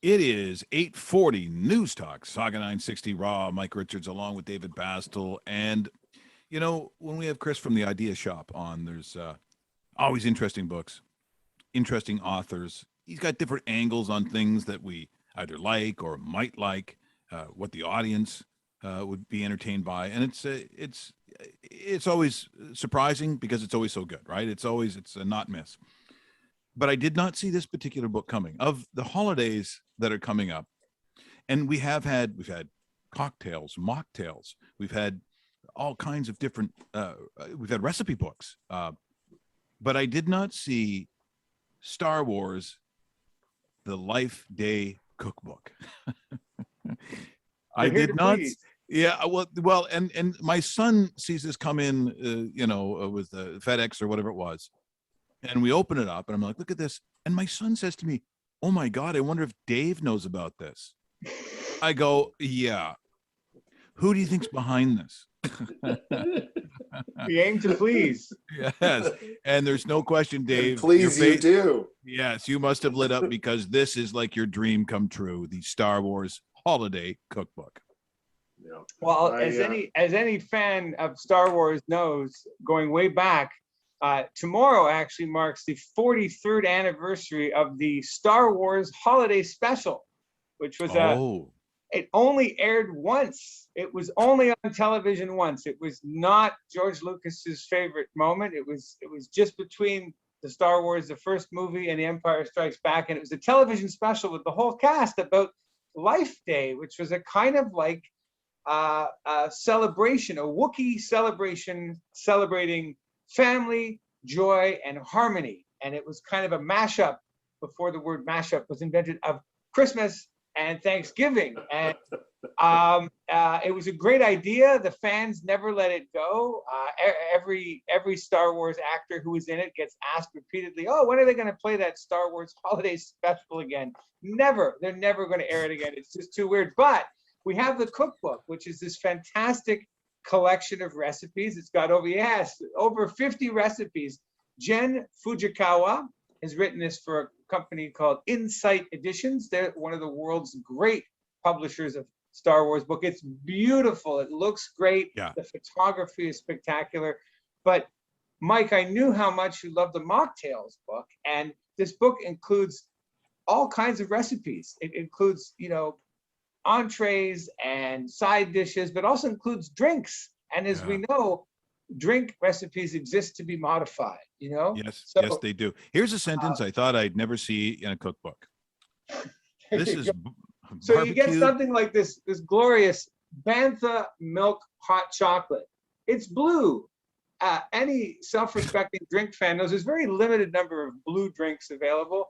It is 8:40 Newstalk Sauga 960 Raw. Mike Richards along with David Bastl. And, you know, when we have Chris from the Idea Shop on, there's always interesting books, interesting authors. He's got different angles on things that we either like or might like, what the audience would be entertained by. And it's always surprising because it's always so good, right? It's a not miss. But I did not see this particular book coming. Of the holidays that are coming up, and we've had cocktails, mocktails, we've had all kinds of different we've had recipe books, but I did not see Star Wars the Life Day Cookbook. I did not. Yeah, well, and my son sees this come in, with the FedEx or whatever it was, and we open it up, and I'm like, look at this, and my son says to me, "Oh my God, I wonder if Dave knows about this." I go, "Yeah." Who do you think's behind this? We aim to please. Yes, and there's no question, Dave. And please, you do. Yes, you must have lit up because this is like your dream come true. The Star Wars Holiday Cookbook. Yeah. Well, as any fan of Star Wars knows, going way back, tomorrow actually marks the 43rd anniversary of the Star Wars Holiday Special, which was it only aired once. It was only on television once. It was not George Lucas's favorite moment. It was just between the Star Wars, the first movie, and The Empire Strikes Back, and it was a television special with the whole cast about Life Day, which was a kind of like a celebration, a Wookiee celebration, celebrating family, joy, and harmony. And it was kind of a mashup, before the word mashup was invented, of Christmas and Thanksgiving. And it was a great idea. The fans never let it go. Every Star Wars actor who was in it gets asked repeatedly, "Oh, when are they going to play that Star Wars Holiday Special again?" Never. They're never going to air it again. It's just too weird. But we have the cookbook, which is this fantastic collection of recipes. It's got over 50 recipes. Jen Fujikawa has written this for a company called Insight Editions. They're one of the world's great publishers of Star Wars book. It's beautiful. It looks great. Yeah. The photography is spectacular. But Mike, I knew how much you love the Mocktails book, and this book includes all kinds of recipes. It includes, entrees and side dishes, but also includes drinks. And as we know, drink recipes exist to be modified, Yes, yes, they do. Here's a sentence I thought I'd never see in a cookbook. This is so you get something like this glorious Bantha milk hot chocolate. It's blue. Any self-respecting drink fan knows there's a very limited number of blue drinks available.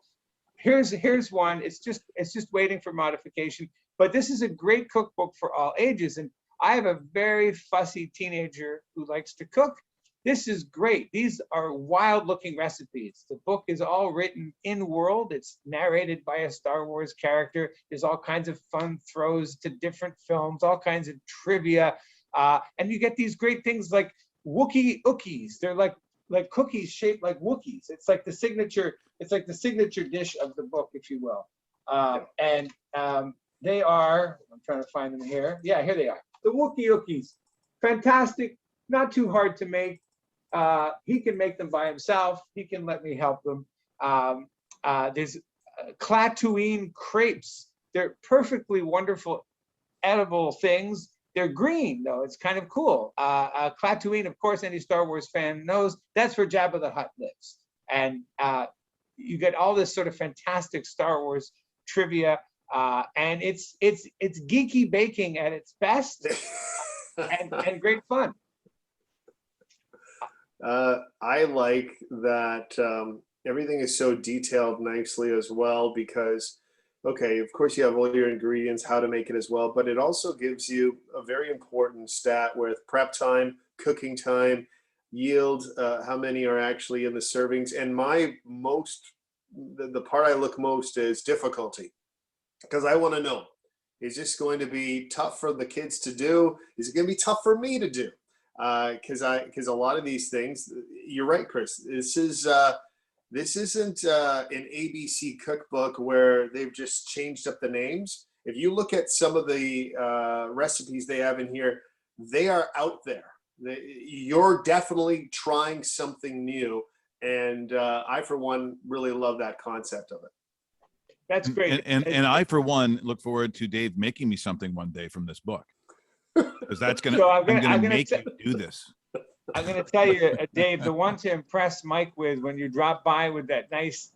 Here's one. It's just waiting for modification. But this is a great cookbook for all ages. And I have a very fussy teenager who likes to cook. This is great. These are wild-looking recipes. The book is all written in world. It's narrated by a Star Wars character. There's all kinds of fun throws to different films, all kinds of trivia. And you get these great things like Wookiee Ookies. They're like cookies shaped like Wookiees. It's like the signature dish of the book, if you will. They are, I'm trying to find them here. Yeah, here they are. The Wookiee Ookies. Fantastic, not too hard to make. He can make them by himself. He can let me help them. There's Clatoine crepes. They're perfectly wonderful, edible things. They're green, though. It's kind of cool. Clatoine, of course, any Star Wars fan knows, that's where Jabba the Hutt lives. And you get all this sort of fantastic Star Wars trivia. And it's geeky baking at its best, and great fun. I like that everything is so detailed nicely as well, because, okay, of course you have all your ingredients, how to make it as well, but it also gives you a very important stat with prep time, cooking time, yield, how many are actually in the servings. And the part I look most is difficulty. Because I want to know, is this going to be tough for the kids to do? Is it going to be tough for me to do? Because a lot of these things, you're right, Chris. This is This isn't an ABC cookbook where they've just changed up the names. If you look at some of the recipes they have in here, they are out there. You're definitely trying something new. And I, for one, really love that concept of it. That's great. And I, for one, look forward to Dave making me something one day from this book. Because that's gonna, So I'm gonna make you do this. I'm going to tell you, Dave, the one to impress Mike with when you drop by with that nice,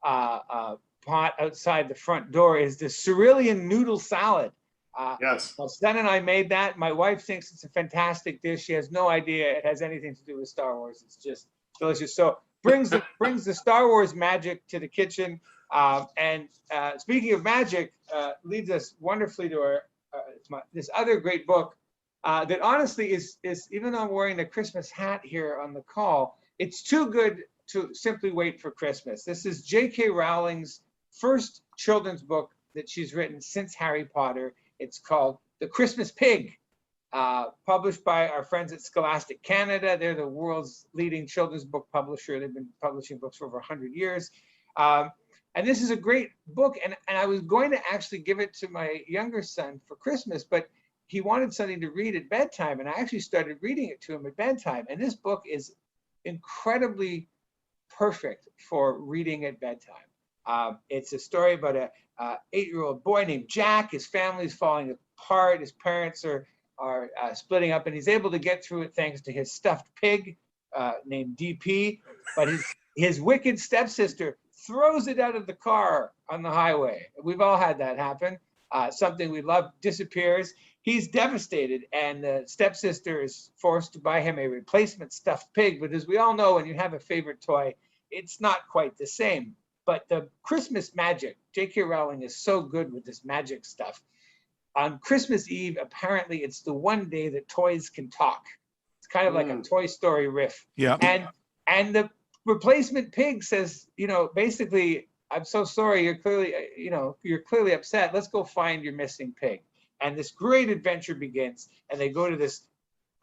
pot outside the front door is the cerulean noodle salad. Yes. My son and I made that. My wife thinks it's a fantastic dish. She has no idea it has anything to do with Star Wars. It's just delicious. So brings the Star Wars magic to the kitchen. And speaking of magic, leads us wonderfully to our this other great book. That honestly is, even though I'm wearing the Christmas hat here on the call, it's too good to simply wait for Christmas. This is J.K. Rowling's first children's book that she's written since Harry Potter. It's called The Christmas Pig, published by our friends at Scholastic Canada. They're the world's leading children's book publisher. They've been publishing books for over 100 years. And this is a great book. And I was going to actually give it to my younger son for Christmas, but he wanted something to read at bedtime, and I actually started reading it to him at bedtime. And this book is incredibly perfect for reading at bedtime. It's a story about a 8-year-old boy named Jack. His family's falling apart. His parents are splitting up, and he's able to get through it thanks to his stuffed pig named DP. But his wicked stepsister throws it out of the car on the highway. We've all had that happen. Something we love disappears. He's devastated, and the stepsister is forced to buy him a replacement stuffed pig. But as we all know, when you have a favorite toy, it's not quite the same. But the Christmas magic, J.K. Rowling is so good with this magic stuff. On Christmas Eve, apparently it's the one day that toys can talk. It's kind of like a Toy Story riff. Yeah. And the replacement pig says, basically, I'm so sorry, you're clearly upset. Let's go find your missing pig. And this great adventure begins, and they go to this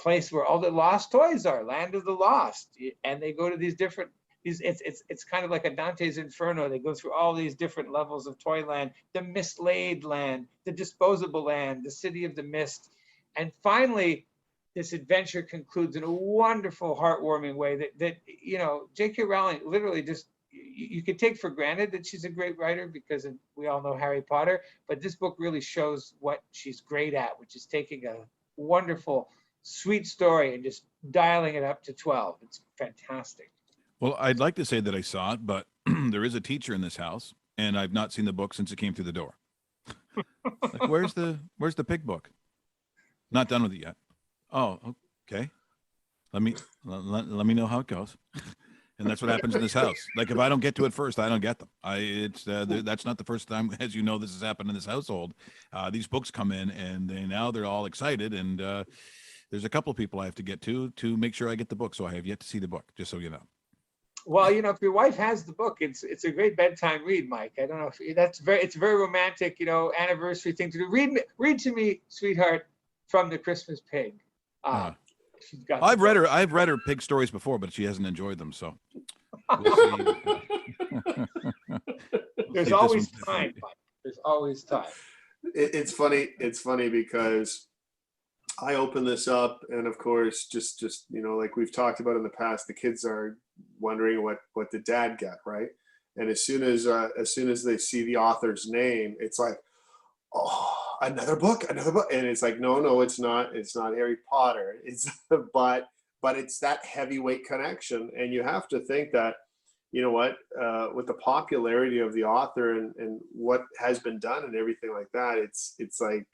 place where all the lost toys are, Land of the Lost. And they go to these different, it's kind of like a Dante's Inferno. They go through all these different levels of Toyland, the mislaid land, the disposable land, the city of the mist. And finally, this adventure concludes in a wonderful, heartwarming way that J.K. Rowling literally just, you could take for granted that she's a great writer because we all know Harry Potter, but this book really shows what she's great at, which is taking a wonderful, sweet story and just dialing it up to 12. It's fantastic. Well, I'd like to say that I saw it, but there is a teacher in this house, and I've not seen the book since it came through the door. Like, where's the pig book? Not done with it yet. Oh, okay. Let me know how it goes. And that's what happens in this house. Like, if I don't get to it first, I don't get them. That's not the first time, as you know, this has happened in this household. These books come in, and they're all excited. And there's a couple of people I have to get to make sure I get the book. So I have yet to see the book, just so you know. Well, if your wife has the book, it's a great bedtime read, Mike. I don't know if it's a very romantic, anniversary thing to do. Read to me, sweetheart, from The Christmas Pig. I've read her pig stories before, but she hasn't enjoyed them. So we'll see. There's always time, Mike. There's always time. It's funny because I open this up, and of course, just like we've talked about in the past, the kids are wondering what did Dad get, right? And as soon as they see the author's name, it's like, oh, another book, and it's like, no, it's not Harry Potter. It's but it's that heavyweight connection, and you have to think that, with the popularity of the author and what has been done and everything like that, it's like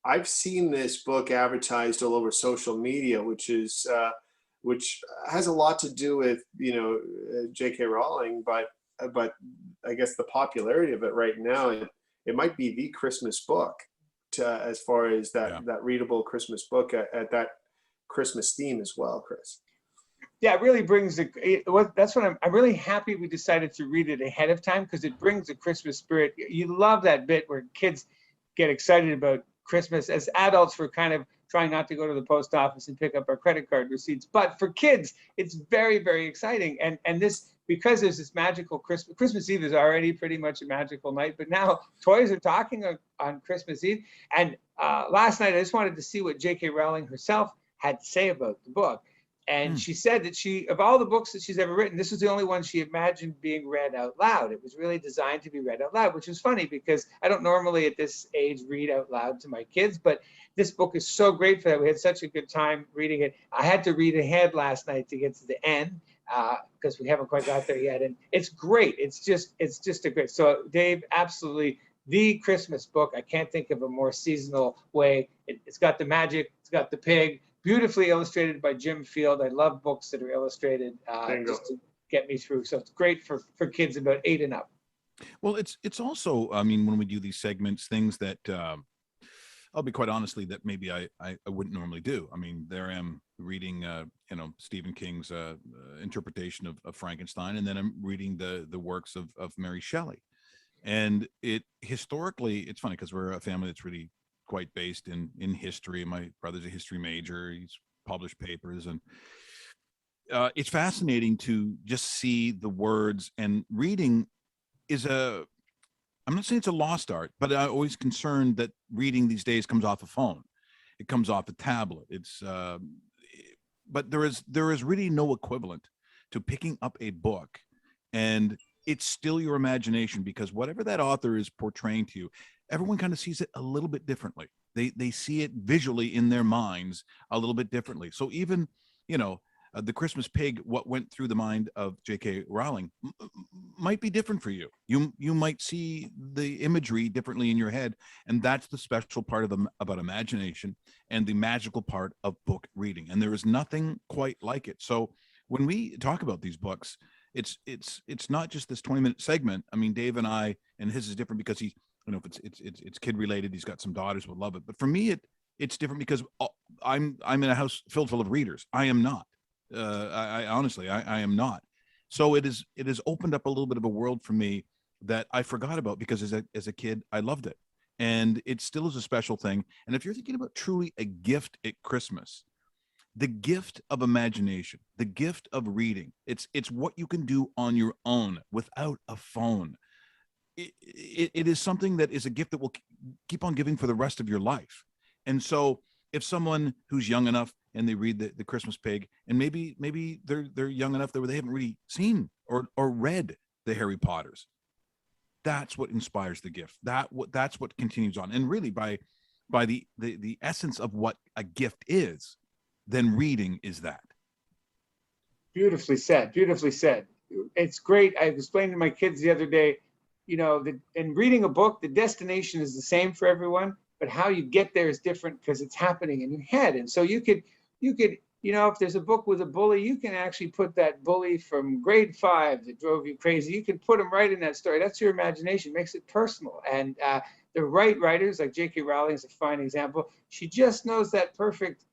I've seen this book advertised all over social media, which has a lot to do with J.K. Rowling, but I guess the popularity of it right now, it might be the Christmas book as far as that readable Christmas book at that Christmas theme as well, Chris. Yeah, it really brings that's what I'm really happy we decided to read it ahead of time, because it brings the Christmas spirit. You love that bit where kids get excited about Christmas. As adults, we're kind of trying not to go to the post office and pick up our credit card receipts. But for kids, it's very, very exciting. And this, because there's this magical Christmas Eve is already pretty much a magical night, but now toys are talking on Christmas Eve. And last night, I just wanted to see what J.K. Rowling herself had to say about the book. And she said that of all the books that she's ever written, this was the only one she imagined being read out loud. It was really designed to be read out loud, which is funny because I don't normally at this age read out loud to my kids, but this book is so great for that. We had such a good time reading it. I had to read ahead last night to get to the end because we haven't quite got there yet. And it's great. It's just a great. So Dave, absolutely the Christmas book. I can't think of a more seasonal way. It's got the magic. It's got the pig. Beautifully illustrated by Jim Field. I love books that are illustrated just to get me through. So it's great for kids about 8 and up. Well, it's also, I mean, when we do these segments, things that I'll be quite honestly that maybe I wouldn't normally do. I mean, there I am reading, Stephen King's interpretation of Frankenstein, and then I'm reading the works of Mary Shelley. And historically, it's funny because we're a family that's really quite based in history. My brother's a history major. He's published papers, and it's fascinating to just see the words. And reading is I'm not saying it's a lost art, but I'm always concerned that reading these days comes off a phone. It comes off a tablet. But there is really no equivalent to picking up a book, and it's still your imagination, because whatever that author is portraying to you, everyone kind of sees it a little bit differently. They see it visually in their minds a little bit differently. So even, the Christmas pig, what went through the mind of J.K. Rowling might be different for you. You might see the imagery differently in your head, and that's the special part about imagination and the magical part of book reading. And there is nothing quite like it. So when we talk about these books, it's not just this 20-minute segment. I mean, Dave and I, and his is different because if it's kid related, he's got some daughters who would love it. But for me, it's different because I'm in a house filled full of readers. I am not. I honestly, I am not. So it has opened up a little bit of a world for me that I forgot about, because as a kid, I loved it. And it still is a special thing. And if you're thinking about truly a gift at Christmas, the gift of imagination, the gift of reading, it's what you can do on your own without a phone. It is something that is a gift that will keep on giving for the rest of your life. And so if someone who's young enough and they read the Christmas Pig, and maybe they're young enough that they haven't really seen or read the Harry Potters, that's what inspires the gift. That's what continues on. And really by the essence of what a gift is, then reading is that. Beautifully said. Beautifully said. It's great. I explained to my kids the other day, in reading a book, the destination is the same for everyone, but how you get there is different because it's happening in your head. And so you could, if there's a book with a bully, you can actually put that bully from grade 5 that drove you crazy. You can put him right in that story. That's your imagination, makes it personal. And the right writers, like J.K. Rowling is a fine example. She just knows that perfect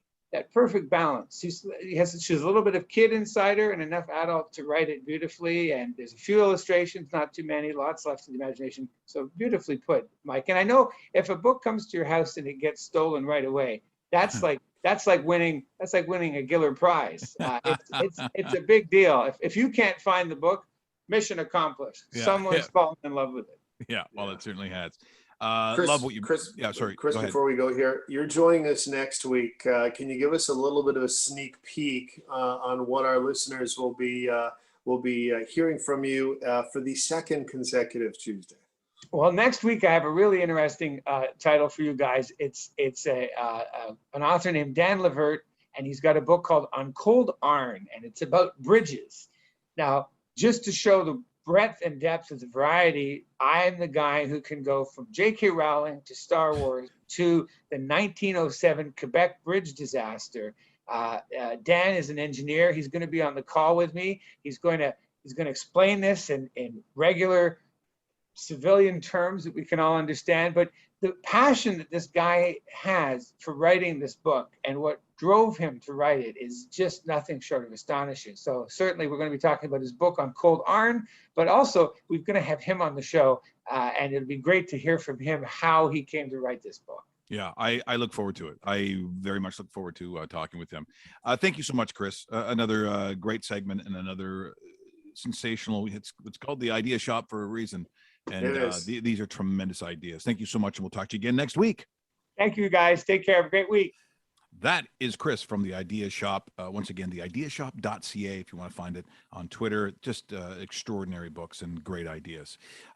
balance. She's a little bit of kid inside her and enough adult to write it beautifully. And there's a few illustrations, not too many, lots left in the imagination. So beautifully put, Mike. And I know if a book comes to your house and it gets stolen right away, that's like winning a Giller Prize. It's a big deal. If you can't find the book, mission accomplished. Yeah, Someone's fallen in love with it. Yeah, well, it certainly has. Chris, love what you. Chris, Yeah, sorry. Chris, go ahead. before we go here, you're joining us next week. Can you give us a little bit of a sneak peek on what our listeners will be hearing from you for the second consecutive Tuesday? Well, next week I have a really interesting title for you guys. It's an author named Dan Levert, and he's got a book called Uncold Iron, and it's about bridges. Now, just to show the breadth and depth of the variety, I'm the guy who can go from J.K. Rowling to Star Wars to the 1907 Quebec bridge disaster. Dan is an engineer. He's going to be on the call with me. He's going to explain this in regular civilian terms that we can all understand. But the passion that this guy has for writing this book and what drove him to write it is just nothing short of astonishing. So certainly we're going to be talking about his book Uncold Iron, but also we're going to have him on the show, and it'll be great to hear from him how he came to write this book. Yeah, I look forward to it. I very much look forward to talking with him. Thank you so much, Chris. Another great segment and another sensational. It's called the Idea Shop for a reason, and It is. these are tremendous ideas. Thank you so much, and we'll talk to you again next week. Thank you, guys. Take care. Have a great week. That is Chris from the Idea Shop. Once again, TheIdeaShop.ca if you want to find it on Twitter. Just extraordinary books and great ideas.